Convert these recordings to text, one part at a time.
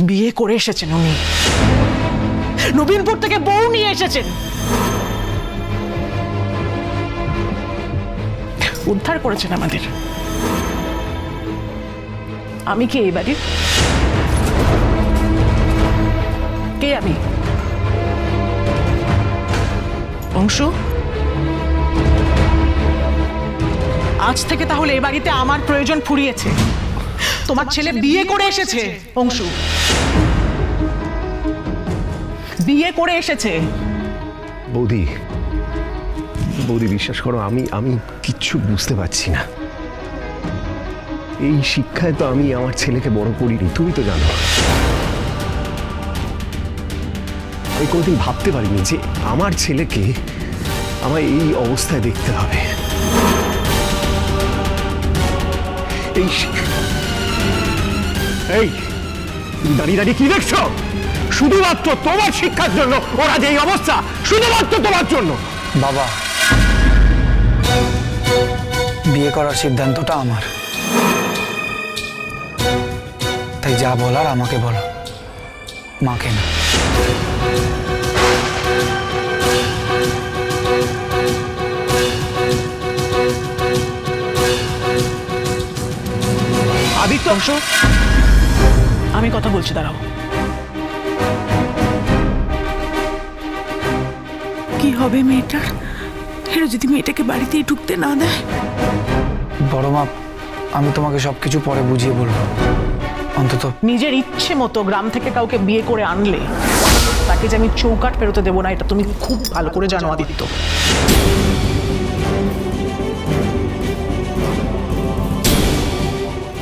বিয়ে করে এসেছেন উনি, নবীনপুর থেকে বউ নিয়ে এসেছেন, উদ্ধার করেছেন আমাদের। আমি কে এই বাড়ির? কে আমি? অংশু, আজ থেকে তাহলে এই বাড়িতে আমার প্রয়োজন ফুরিয়েছে। তোমার ছেলে বিয়ে করে এসেছে অংশু, বিয়ে করে এসেছে। বৌদি, বৌদি বিশ্বাস করো, আমি কিচ্ছু বুঝতে পারছি না। এই শিক্ষায় তো আমি আমার ছেলেকে বড় করিনি, তুমি তো জানো। আমি কোনোদিন ভাবতে পারিনি যে আমার ছেলেকে আমায় এই অবস্থায় দেখতে হবে। এই দাঁড়িয়ে দাঁড়িয়ে কি দেখছো? শুধুমাত্র তোমার শিক্ষার জন্য ওরা যে অবস্থা, শুধুমাত্র তোমার জন্য। বাবা, বিয়ে করার সিদ্ধান্তটা আমার, তাই যা বলার আমাকে বলো, মাকে না। আদিত্য, অংশ, আমি কথা বলছি, দাঁড়াও। কি হবে মেয়েটার? এরা যদি মেয়েটাকে বাড়িতেই ঢুকতে না দেয়? বড় মা, আমি তোমাকে সবকিছু পরে বুঝিয়ে বলবো। অন্তত নিজের ইচ্ছে মতো গ্রাম থেকে কাউকে বিয়ে করে আনলে তাকে যে আমি চৌকাট পেরোতে দেবো না, এটা তুমি খুব ভালো করে জানো আদিত্য।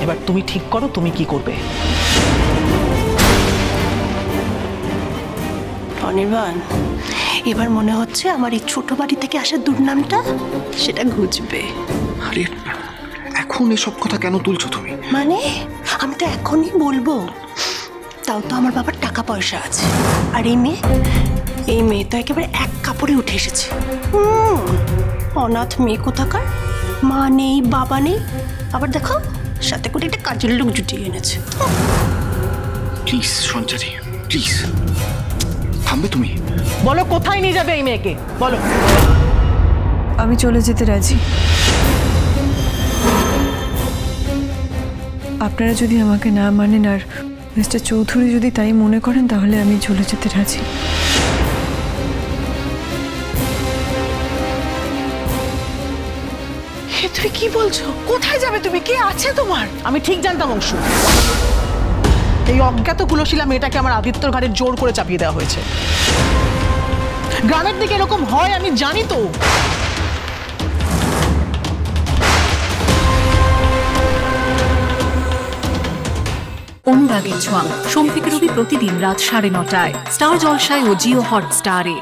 এবার তুমি ঠিক করো তুমি কি করবে। অনির্বাণ, এবার মনে হচ্ছে আমার এই ছোট বাড়ি থেকে আসা দুর্নামটা সেটা ঘুচবে। আরে এখন এসব কথা কেন তুলছো তুমি? মানে আমি তো এখনই বলবো, তাও তো আমার বাবার টাকা পয়সা আছে। আর এই মেয়ে তো একেবারে এক কাপড়ে উঠে এসেছে। অনাথ মেয়ে কোথাকার, মা নেই বাবা নেই, আবার দেখো সাথে করে একটা কাজের লোক জুটিয়ে এনেছে। প্লিজ সঞ্চারী, প্লিজ থামবে তুমি? বলো কোথায় নিয়ে যাবে এই মেয়েকে, বলো। আমি চলে যেতে রাজি। আপনারা যদি আমাকে না মানেন আর মিস্টার চৌধুরী যদি তাই মনে করেন, তাহলে আমি চলে যেতে রাজি। তুমি কি বলছো? কোথায় যাবে তুমি? কে আছে তোমার? আমি ঠিক জানতাম অংশু, এই অজ্ঞাত কুলশীলা মেয়েটাকে আমার আদিত্যর ঘাড়ে জোর করে চাপিয়ে দেওয়া হয়েছে। গ্রামের দিকে এরকম হয় আমি জানি তো। অনুরাগের ছোঁয়া, সোম থেকে রবি প্রতিদিন রাত 9:30টায় স্টার জলসায় ও জিও হটস্টারে।